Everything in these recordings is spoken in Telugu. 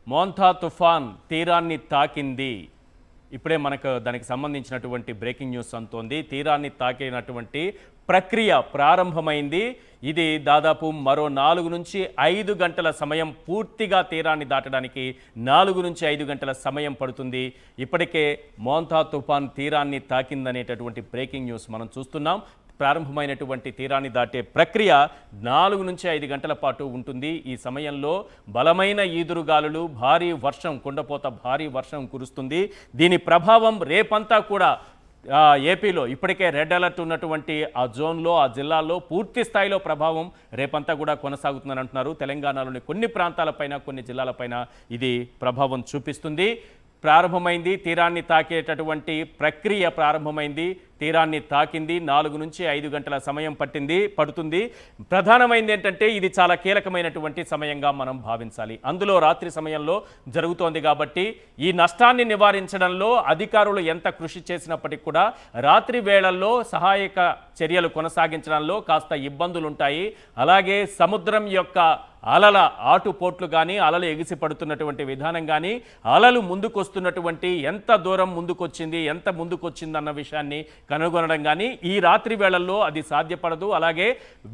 మోంతా తుఫాన్ తీరాన్ని తాకింది. ఇప్పుడే మనకు దానికి సంబంధించినటువంటి బ్రేకింగ్ న్యూస్ అందుతోంది. తీరాన్ని తాకినటువంటి ప్రక్రియ ప్రారంభమైంది. ఇది దాదాపు మరో 4 నుంచి 5 గంటల సమయం, పూర్తిగా తీరాన్ని దాటడానికి 4 నుంచి 5 గంటల సమయం పడుతుంది. ఇప్పటికే మోంతా తుఫాన్ తీరాన్ని తాకిందనేటటువంటి బ్రేకింగ్ న్యూస్ మనం చూస్తున్నాం. ప్రారంభమైనటువంటి తీరాన్ని దాటే ప్రక్రియ 4 నుంచి 5 గంటల పాటు ఉంటుంది. ఈ సమయంలో బలమైన ఈదురుగాలులు, భారీ వర్షం, కుండపోత భారీ వర్షం కురుస్తుంది. దీని ప్రభావం రేపంతా కూడా ఏపీలో ఇప్పటికే రెడ్ అలర్ట్ ఉన్నటువంటి ఆ జోన్లో, ఆ జిల్లాల్లో పూర్తి స్థాయిలో ప్రభావం రేపంతా కూడా కొనసాగుతుందని అంటున్నారు. తెలంగాణలోని కొన్ని ప్రాంతాలపైన, కొన్ని జిల్లాలపైన ఇది ప్రభావం చూపిస్తుంది. ప్రారంభమైంది, తీరాన్ని తాకేటటువంటి ప్రక్రియ ప్రారంభమైంది. తీరాన్ని తాకింది. 4 నుంచి 5 గంటల సమయం పడుతుంది. ప్రధానమైనది ఏంటంటే ఇది చాలా కీలకమైనటువంటి సమయంగా మనం భావించాలి. అందులో రాత్రి సమయంలో జరుగుతోంది కాబట్టి ఈ నష్టాన్ని నివారించడంలో అధికారులు ఎంత కృషి చేసినప్పటికీ కూడా రాత్రి వేళల్లో సహాయక చర్యలు కొనసాగించడంలో కాస్త ఇబ్బందులు ఉంటాయి. అలాగే సముద్రం యొక్క అలల ఆటుపోట్లు కానీ, అలలు ఎగిసి పడుతున్నటువంటి విధానం కానీ, అలలు ముందుకొస్తున్నటువంటి ఎంత దూరం ముందుకొచ్చింది, ఎంత ముందుకొచ్చింది అన్న విషయాన్ని కనుగొనడం కానీ ఈ రాత్రి వేళల్లో అది సాధ్యపడదు. అలాగే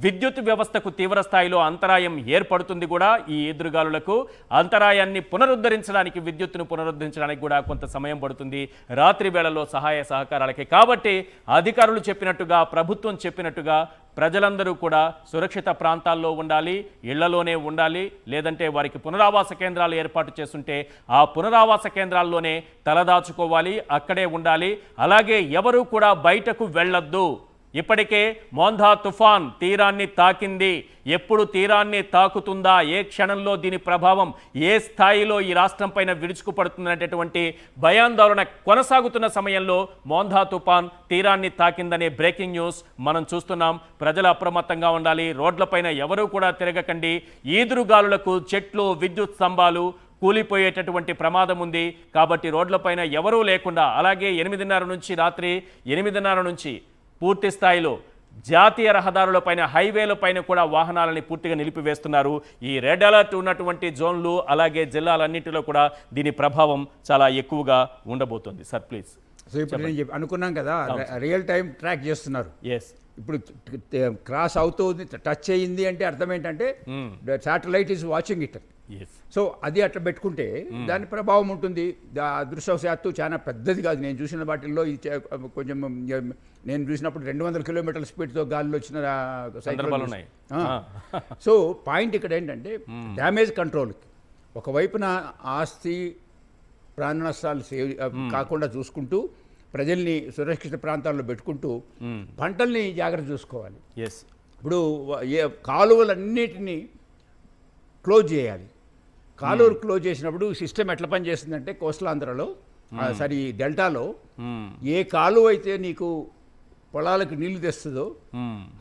విద్యుత్ వ్యవస్థకు తీవ్ర స్థాయిలో అంతరాయం ఏర్పడుతుంది కూడా. ఈ ఎదురుగాలులకు అంతరాయాన్ని పునరుద్ధరించడానికి, విద్యుత్తును పునరుద్ధరించడానికి కూడా కొంత సమయం పడుతుంది రాత్రి వేళల్లో సహాయ సహకారాలకి. కాబట్టి అధికారులు చెప్పినట్టుగా, ప్రభుత్వం చెప్పినట్టుగా ప్రజలందరూ కూడా సురక్షిత ప్రాంతాల్లో ఉండాలి, ఇళ్లలోనే ఉండాలి. లేదంటే వారికి పునరావాస కేంద్రాలు ఏర్పాటు చేస్తుంటే ఆ పునరావాస కేంద్రాల్లోనే తలదాచుకోవాలి, అక్కడే ఉండాలి. అలాగే ఎవరూ కూడా బయటకు వెళ్ళొద్దు. ఇప్పటికే మోంతా తుఫాన్ తీరాన్ని తాకింది. ఎప్పుడు తీరాన్ని తాకుతుందా, ఏ క్షణంలో దీని ప్రభావం ఏ స్థాయిలో ఈ రాష్ట్రం పైన విరుచుకుపడుతుందనేటటువంటి భయాందోళన కొనసాగుతున్న సమయంలో మోంతా తుఫాన్ తీరాన్ని తాకిందనే బ్రేకింగ్ న్యూస్ మనం చూస్తున్నాం. ప్రజలు అప్రమత్తంగా ఉండాలి. రోడ్లపైన ఎవరూ కూడా తిరగకండి. ఈదురుగాలులకు చెట్లు, విద్యుత్ స్తంభాలు కూలిపోయేటటువంటి ప్రమాదం ఉంది. కాబట్టి రోడ్లపైన ఎవరూ లేకుండా, అలాగే 8:30 నుంచి రాత్రి 8:30 నుంచి పూర్తి స్థాయిలో జాతీయ రహదారులపైన, హైవేలపైన కూడా వాహనాలని పూర్తిగా నిలిపివేస్తున్నారు. ఈ రెడ్ అలర్ట్ ఉన్నటువంటి జోన్లు, అలాగే జిల్లాలన్నింటిలో కూడా దీని ప్రభావం చాలా ఎక్కువగా ఉండబోతుంది. Sir please. సో ఇప్పుడు నేను అనుకున్నాం కదా, రియల్ టైం ట్రాక్ చేస్తున్నారు. ఇప్పుడు క్రాస్ అవుతుంది, టచ్ అయ్యింది అంటే అర్థం ఏంటంటే satellite is watching it. So అది అట్లా పెట్టుకుంటే దాని ప్రభావం ఉంటుంది. అదృష్టవశాత్తు చాలా పెద్దది కాదు. నేను చూసిన వాటిల్లో కొంచెం, నేను చూసినప్పుడు 200 కిలోమీటర్ల స్పీడ్తో గాలిలో వచ్చిన సందర్భాలు ఉన్నాయి. సో పాయింట్ ఇక్కడ ఏంటంటే డ్యామేజ్ కంట్రోల్కి ఒకవైపున ఆస్తి ప్రాణ నష్టాలు కాకుండా చూసుకుంటూ, ప్రజల్ని సురక్షిత ప్రాంతాల్లో పెట్టుకుంటూ పంటల్ని జాగ్రత్త చూసుకోవాలి. ఇప్పుడు కాలువలన్నిటినీ క్లోజ్ చేయాలి. కాలువలు క్లోజ్ చేసినప్పుడు సిస్టమ్ ఎట్లా పనిచేస్తుందంటే, కోస్టలాంధ్రలో డెల్టాలో ఏ కాలువ అయితే నీకు పొలాలకు నీళ్లు తెస్తుందో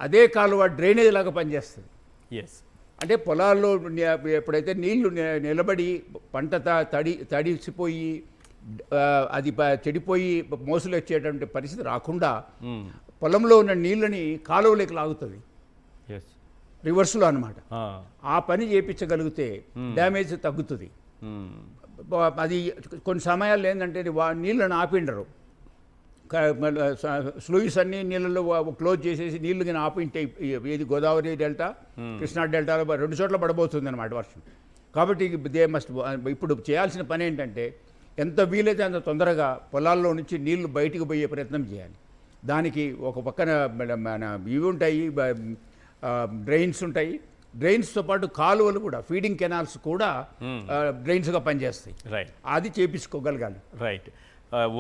అదే కాలువ డ్రైనేజ్ లాగా పనిచేస్తుంది. అంటే పొలాల్లో ఎప్పుడైతే నీళ్లు నిలబడి పంట తడిసిపోయి అది చెడిపోయి మోసులు వచ్చేటువంటి పరిస్థితి రాకుండా పొలంలో ఉన్న నీళ్ళని కాలువలోకి లాగుతుంది, రివర్స్లో అనమాట. ఆ పని చేయించగలిగితే డ్యామేజ్ తగ్గుతుంది. అది కొన్ని సమయాల్లో ఏంటంటే నీళ్ళని ఆపిండరు, స్లూయిస్ అన్ని నీళ్ళలో క్లోజ్ చేసేసి నీళ్లు కానీ ఆపింటే ఇది గోదావరి డెల్టా, కృష్ణా డెల్టాలో 2 చోట్ల పడబోతుంది అనమాట వర్షం. కాబట్టి ఇప్పుడు చేయాల్సిన పని ఏంటంటే, ఎంత వీలైతే అంత తొందరగా పొలాల్లో నుంచి నీళ్లు బయటికి పోయే ప్రయత్నం చేయాలి. దానికి ఒక పక్కన మన ఇవి ఉంటాయి, డ్రైన్స్ ఉంటాయి. డ్రైన్స్తో పాటు కాలువలు కూడా, ఫీడింగ్ కెనాల్స్ కూడా డ్రైన్స్గా పనిచేస్తాయి. అది చేపించుకోగలగాలి. రైట్.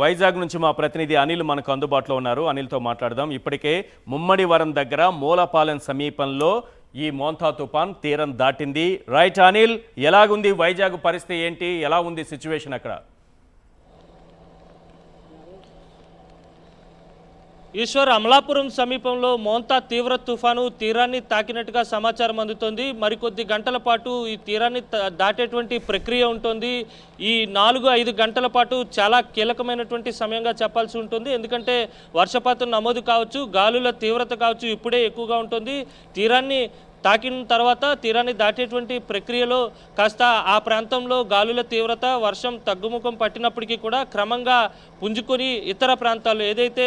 వైజాగ్ నుంచి మా ప్రతినిధి అనిల్ మనకు అందుబాటులో ఉన్నారు. అనిల్తో మాట్లాడదాం. ఇప్పటికే ముమ్మడివరం దగ్గర మూలపాలెం సమీపంలో ఈ మోంతా తుఫాన్ తీరం దాటింది. రైట్ అనిల్, ఎలాగుంది వైజాగ్ పరిస్థితి ఏంటి, ఎలా ఉంది సిచ్యువేషన్ అక్కడ? ఈశ్వర్, అమలాపురం సమీపంలో మోంతా తీవ్ర తుఫాను తీరాన్ని తాకినట్టుగా సమాచారం అందుతోంది. మరికొద్ది గంటల పాటు ఈ తీరాన్ని దాటేటువంటి ప్రక్రియ ఉంటుంది. ఈ 4-5 గంటల పాటు చాలా కీలకమైనటువంటి సమయంగా చెప్పాల్సి ఉంటుంది. ఎందుకంటే వర్షపాతం నమోదు కావచ్చు, గాలుల తీవ్రత కావచ్చు ఇప్పుడే ఎక్కువగా ఉంటుంది. తీరాన్ని తాకిన తర్వాత తీరాన్ని దాటేటువంటి ప్రక్రియలో కాస్త ఆ ప్రాంతంలో గాలుల తీవ్రత వర్షం తగ్గుముఖం పట్టినప్పటికీ కూడా క్రమంగా పుంజుకొని ఇతర ప్రాంతాల్లో ఏదైతే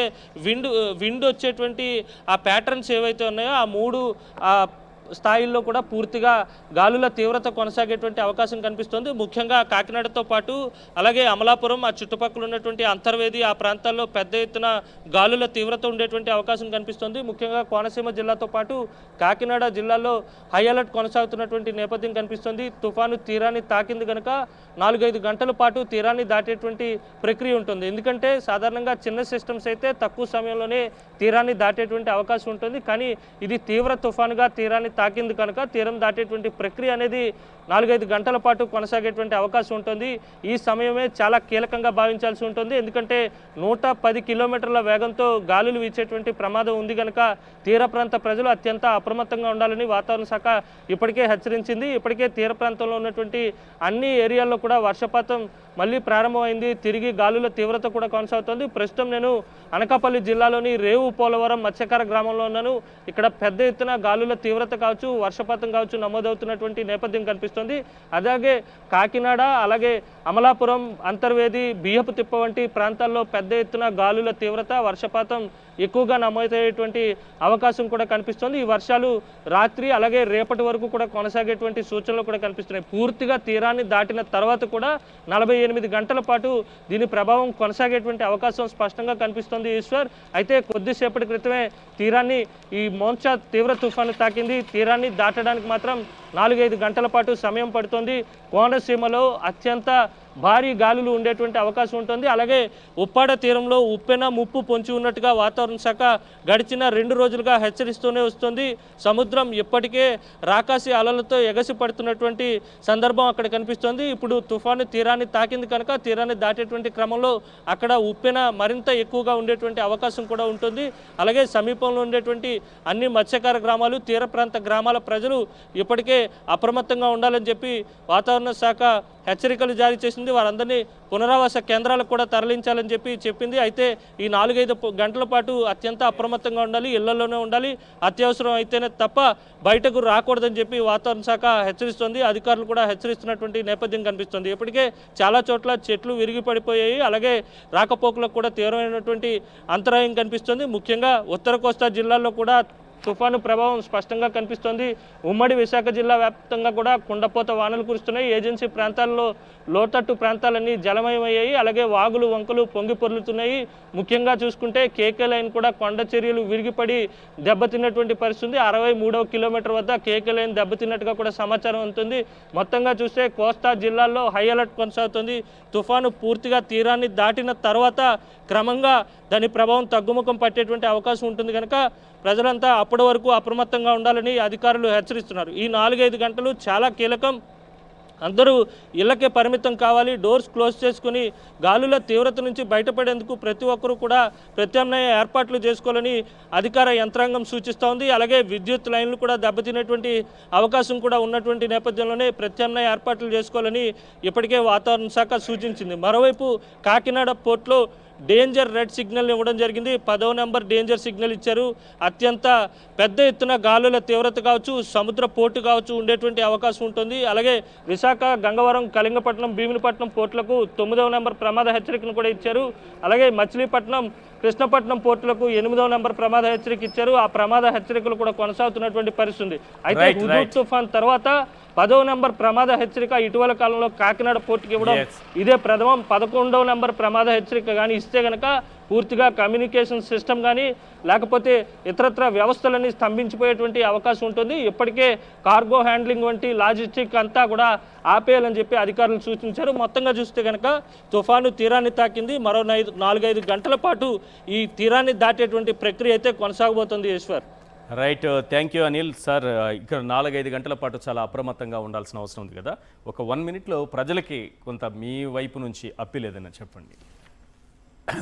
విండ్ వచ్చేటువంటి ఆ ప్యాటర్న్స్ ఏవైతే ఉన్నాయో ఆ 3 స్థాయిల్లో కూడా పూర్తిగా గాలుల తీవ్రత కొనసాగేటువంటి అవకాశం కనిపిస్తుంది. ముఖ్యంగా కాకినాడతో పాటు అలాగే అమలాపురం ఆ చుట్టుపక్కల ఉన్నటువంటి అంతర్వేది ఆ ప్రాంతాల్లో పెద్ద ఎత్తున గాలుల తీవ్రత ఉండేటువంటి అవకాశం కనిపిస్తుంది. ముఖ్యంగా కోనసీమ జిల్లాతో పాటు కాకినాడ జిల్లాలో హై అలర్ట్ కొనసాగుతున్నటువంటి నేపథ్యం కనిపిస్తుంది. తుఫాను తీరాన్ని తాకింది కనుక 4-5 గంటల పాటు తీరాన్ని దాటేటువంటి ప్రక్రియ ఉంటుంది. ఎందుకంటే సాధారణంగా చిన్న సిస్టమ్స్ అయితే తక్కువ సమయంలోనే తీరాన్ని దాటేటువంటి అవకాశం ఉంటుంది. కానీ ఇది తీవ్ర తుఫానుగా తీరాన్ని తాకింది కనుక తీరం దాటేటువంటి ప్రక్రియ అనేది 4-5 గంటల పాటు కొనసాగేటువంటి అవకాశం ఉంటుంది. ఈ సమయమే చాలా కీలకంగా భావించాల్సి ఉంటుంది. ఎందుకంటే 110 కిలోమీటర్ల వేగంతో గాలులు వీచేటువంటి ప్రమాదం ఉంది కనుక తీర ప్రాంత ప్రజలు అత్యంత అప్రమత్తంగా ఉండాలని వాతావరణ శాఖ ఇప్పటికే హెచ్చరించింది. ఇప్పటికే తీర ప్రాంతంలో ఉన్నటువంటి అన్ని ఏరియాల్లో కూడా వర్షపాతం మళ్ళీ ప్రారంభమైంది. తిరిగి గాలుల తీవ్రత కూడా కొనసాగుతుంది. ప్రస్తుతం నేను అనకాపల్లి జిల్లాలోని రేవు పోలవరం మత్స్యకార గ్రామంలో ఉన్నాను. ఇక్కడ పెద్ద ఎత్తున గాలుల తీవ్రత కావచ్చు వర్షపాతం కావచ్చు నమోదవుతున్నటువంటి నేపథ్యం కనిపిస్తుంది. అలాగే కాకినాడ అలాగే అమలాపురం అంతర్వేది బియ్యపు తిప్ప వంటి ప్రాంతాల్లో పెద్ద ఎత్తున గాలుల తీవ్రత వర్షపాతం ఎక్కువగా నమోదయ్యేటువంటి అవకాశం కూడా కనిపిస్తుంది. ఈ వర్షాలు రాత్రి అలాగే రేపటి వరకు కూడా కొనసాగేటువంటి సూచనలు కూడా కనిపిస్తున్నాయి. పూర్తిగా తీరాన్ని దాటిన తర్వాత కూడా 48 గంటల పాటు దీని ప్రభావం కొనసాగేటువంటి అవకాశం స్పష్టంగా కనిపిస్తుంది ఈశ్వర్. అయితే కొద్దిసేపటి క్రితమే తీరాన్ని ఈ మోన్చా తీవ్ర తుఫాను తాకింది. తీరాన్ని దాటడానికి మాత్రం 4-5 గంటల పాటు సమయం పడుతుంది. కోనసీమలో అత్యంత భారీ గాలులు ఉండేటువంటి అవకాశం ఉంటుంది. అలాగే ఉప్పాడ తీరంలో ఉప్పెన ముప్పు పొంచి ఉన్నట్టుగా వాతావరణ శాఖ గడిచిన 2 రోజులుగా హెచ్చరిస్తూనే వస్తుంది. సముద్రం ఇప్పటికే రాకాసి అలలతో ఎగసి పడుతున్నటువంటి సందర్భం అక్కడ కనిపిస్తుంది. ఇప్పుడు తుఫాను తీరాన్ని తాకింది కనుక తీరాన్ని దాటేటువంటి క్రమంలో అక్కడ ఉప్పెన మరింత ఎక్కువగా ఉండేటువంటి అవకాశం కూడా ఉంటుంది. అలాగే సమీపంలో ఉండేటువంటి అన్ని మత్స్యకార గ్రామాలు తీర ప్రాంత గ్రామాల ప్రజలు ఇప్పటికే అప్రమత్తంగా ఉండాలని చెప్పి వాతావరణ శాఖ హెచ్చరికలు జారీ చేసింది. వారందరినీ పునరావాస కేంద్రాలకు కూడా తరలించాలని చెప్పింది. అయితే ఈ 4-5 గంటల పాటు అత్యంత అప్రమత్తంగా ఉండాలి, ఇళ్లలోనే ఉండాలి, అత్యవసరం అయితేనే తప్ప బయటకు రాకూడదని చెప్పి వాతావరణ శాఖ హెచ్చరిస్తుంది. అధికారులు కూడా హెచ్చరిస్తున్నటువంటి నేపథ్యం కనిపిస్తుంది. ఇప్పటికే చాలా చోట్ల చెట్లు విరిగి పడిపోయాయి. అలాగే రాకపోకలకు కూడా తీవ్రమైనటువంటి అంతరాయం కనిపిస్తుంది. ముఖ్యంగా ఉత్తర కోస్తా జిల్లాల్లో కూడా తుఫాను ప్రభావం స్పష్టంగా కనిపిస్తోంది. ఉమ్మడి విశాఖ జిల్లా వ్యాప్తంగా కూడా కుండపోత వానలు కురుస్తున్నాయి. ఏజెన్సీ ప్రాంతాల్లో లోతట్టు ప్రాంతాలన్నీ జలమయమయ్యాయి. అలాగే వాగులు వంకలు పొంగి పొర్లుతున్నాయి. ముఖ్యంగా చూసుకుంటే కేకే లైన్ కూడా కొండ చర్యలు విరిగిపడి దెబ్బతిన్నటువంటి పరిస్థితి. 63వ కిలోమీటర్ వద్ద కేకే లైన్ దెబ్బతిన్నట్టుగా కూడా సమాచారం ఉంటుంది. మొత్తంగా చూస్తే కోస్తా జిల్లాల్లో హై అలర్ట్ కొనసాగుతుంది. తుఫాను పూర్తిగా తీరాన్ని దాటిన తర్వాత క్రమంగా దాని ప్రభావం తగ్గుముఖం పట్టేటువంటి అవకాశం ఉంటుంది కనుక ప్రజలంతా అప్పటి వరకు అప్రమత్తంగా ఉండాలని అధికారులు హెచ్చరిస్తున్నారు. ఈ 4-5 గంటలు చాలా కీలకం. అందరూ ఇళ్లకే పరిమితం కావాలి. డోర్స్ క్లోజ్ చేసుకుని గాలుల తీవ్రత నుంచి బయటపడేందుకు ప్రతి ఒక్కరూ కూడా ప్రత్యామ్నాయ ఏర్పాట్లు చేసుకోవాలని అధికార యంత్రాంగం సూచిస్తోంది. అలాగే విద్యుత్ లైన్లు కూడా దెబ్బతినేటువంటి అవకాశం కూడా ఉన్నటువంటి నేపథ్యంలోనే ప్రత్యామ్నాయ ఏర్పాట్లు చేసుకోవాలని ఇప్పటికే వాతావరణ శాఖ సూచించింది. మరోవైపు కాకినాడ పోర్టులో డేంజర్ రెడ్ సిగ్నల్ ఇవ్వడం జరిగింది. 10వ నెంబర్ డేంజర్ సిగ్నల్ ఇచ్చారు. అత్యంత పెద్ద ఎత్తున గాలుల తీవ్రత కావచ్చు, సముద్ర పోర్టు కావచ్చు ఉండేటువంటి అవకాశం ఉంటుంది. అలాగే విశాఖ, గంగవరం, కళింగపట్నం, భీమినిపట్నం పోర్టులకు 9వ నెంబర్ ప్రమాద హెచ్చరికను కూడా ఇచ్చారు. అలాగే మచిలీపట్నం, కృష్ణపట్నం పోర్టులకు 8వ నెంబర్ ప్రమాద హెచ్చరిక ఇచ్చారు. ఆ ప్రమాద హెచ్చరికలు కూడా కొనసాగుతున్నటువంటి పరిస్థితి. అయితే హుదూద్ తుఫాన్ తర్వాత 10వ నెంబర్ ప్రమాద హెచ్చరిక ఇటీవల కాలంలో కాకినాడ పోర్టుకి ఇవ్వడం ఇదే ప్రథమం. 11వ నెంబర్ ప్రమాద హెచ్చరిక కానీ ఇస్తే కనుక పూర్తిగా కమ్యూనికేషన్ సిస్టమ్ కానీ లేకపోతే ఇతరత్ర వ్యవస్థలన్నీ స్తంభించిపోయేటువంటి అవకాశం ఉంటుంది. ఇప్పటికే కార్గో హ్యాండ్లింగ్ వంటి లాజిస్టిక్ అంతా కూడా ఆపేయాలని చెప్పి అధికారులు సూచించారు. మొత్తంగా చూస్తే కనుక తుఫాను తీరాన్ని తాకింది. మరో 4-5 గంటల పాటు ఈ తీరాన్ని దాటేటువంటి ప్రక్రియ అయితే కొనసాగబోతుంది Ishwar. Right, thank you Anil sir. ఇక్కడ 4-5 గంటల పాటు చాలా అప్రమత్తంగా ఉండాల్సిన అవసరం ఉంది కదా. ఒక 1 మినిట్లో ప్రజలకి కొంత మీ వైపు నుంచి అప్పీల్ ఏదైనా చెప్పండి.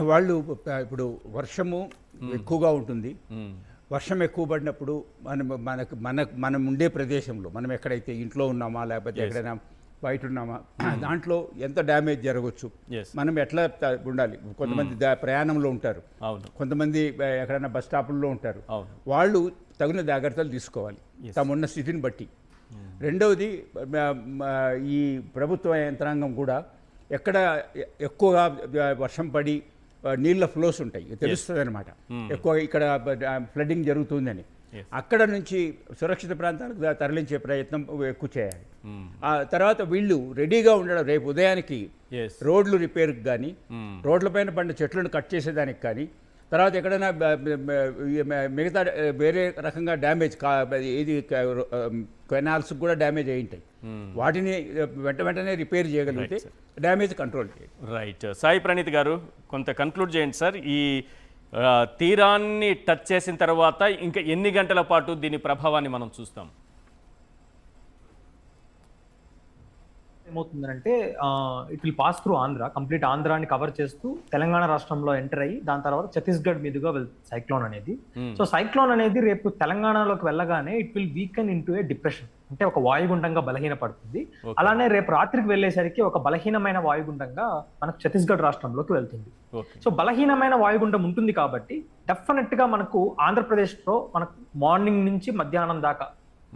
వాళ్ళు ఇప్పుడు వర్షము ఎక్కువగా ఉంటుంది. వర్షం ఎక్కువ పడినప్పుడు మనం ఉండే ప్రదేశంలో మనం ఎక్కడైతే ఇంట్లో ఉన్నామా లేకపోతే ఎక్కడైనా బయట ఉన్నామా దాంట్లో ఎంత డ్యామేజ్ జరగవచ్చు, మనం ఎట్లా ఉండాలి. కొంతమంది ప్రయాణంలో ఉంటారు, కొంతమంది ఎక్కడైనా బస్ స్టాపుల్లో ఉంటారు. వాళ్ళు తగిన జాగ్రత్తలు తీసుకోవాలి తమున్న స్థితిని బట్టి. రెండవది ఈ ప్రభుత్వ యంత్రాంగం కూడా ఎక్కడ ఎక్కువగా వర్షం పడి నీళ్ళ ఫ్లోస్ ఉంటాయి తెలుస్తుంది అనమాట, ఎక్కువ ఇక్కడ ఫ్లడ్డింగ్ జరుగుతుందని, అక్కడ నుంచి సురక్షిత ప్రాంతాలకు తరలించే ప్రయత్నం ఎక్కువ చేయాలి. ఆ తర్వాత వీళ్ళు రెడీగా ఉండడం, రేపు ఉదయానికి రోడ్లు రిపేర్కి కానీ, రోడ్లపైన పడిన చెట్లను కట్ చేసేదానికి కానీ, తర్వాత ఎక్కడైనా మిగతా వేరే రకంగా డ్యామేజ్ ఇది కెనాల్స్ కూడా డ్యామేజ్ అయి ఉంటాయి, వాటిని వెంటనే రిపేర్ చేయగలిగితే డ్యామేజ్ కంట్రోల్ చేయాలి. రైట్. సాయి ప్రణీత్ గారు కొంత కన్క్లూడ్ చేయండి సార్. ఈ తీరాన్ని టచ్ చేసిన తర్వాత ఇంకా ఎన్ని గంటల పాటు దీని ప్రభావాన్ని మనం చూస్తాం? ఏమవుతుందంటే it will pass through Andhra, complete ఆంధ్రాని కవర్ చేస్తూ తెలంగాణ రాష్ట్రంలో ఎంటర్ అయ్యి దాని తర్వాత ఛత్తీస్గఢ్ మీదుగా వెళ్తుంది సైక్లోన్ అనేది. సో సైక్లోన్ అనేది రేపు తెలంగాణలోకి వెళ్ళగానే it will weaken into a depression, అంటే ఒక వాయుగుండంగా బలహీనపడుతుంది. అలానే రేపు రాత్రికి వెళ్ళేసరికి ఒక బలహీనమైన వాయుగుండంగా మనకు ఛత్తీస్గఢ్ రాష్ట్రంలోకి వెళ్తుంది. సో బలహీనమైన వాయుగుండం ఉంటుంది కాబట్టి డెఫినెట్ గా మనకు ఆంధ్రప్రదేశ్ లో మనకు మార్నింగ్ నుంచి మధ్యాహ్నం దాకా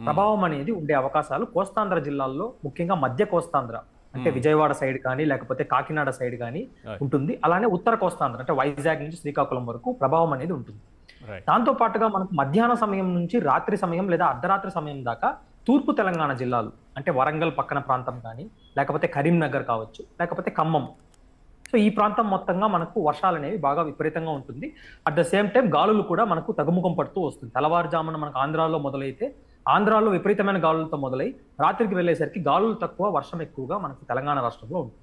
ప్రభావం అనేది ఉండే అవకాశాలు కోస్తాంధ్ర జిల్లాల్లో, ముఖ్యంగా మధ్య కోస్తాంధ్ర అంటే విజయవాడ సైడ్ కానీ లేకపోతే కాకినాడ సైడ్ కానీ ఉంటుంది. అలానే ఉత్తర కోస్తాంధ్ర అంటే వైజాగ్ నుంచి శ్రీకాకుళం వరకు ప్రభావం అనేది ఉంటుంది. దాంతో పాటుగా మనకు మధ్యాహ్న సమయం నుంచి రాత్రి సమయం లేదా అర్ధరాత్రి సమయం దాకా తూర్పు తెలంగాణ జిల్లాలు అంటే వరంగల్ పక్కన ప్రాంతం కానీ, లేకపోతే కరీంనగర్ కావచ్చు, లేకపోతే ఖమ్మం, సో ఈ ప్రాంతం మొత్తంగా మనకు వర్షాలు అనేవి బాగా విపరీతంగా ఉంటుంది. అట్ ద సేమ్ టైం గాలులు కూడా మనకు తగ్గుముఖం పడుతూ వస్తుంది. తెల్లవారుజామున మనకు ఆంధ్రాలో మొదలైతే ఆంధ్రాలో విపరీతమైన గాలులతో మొదలై రాత్రికి వెళ్ళేసరికి గాలులు తక్కువ, వర్షం ఎక్కువగా మనకు తెలంగాణ రాష్ట్రంలో ఉంటుంది.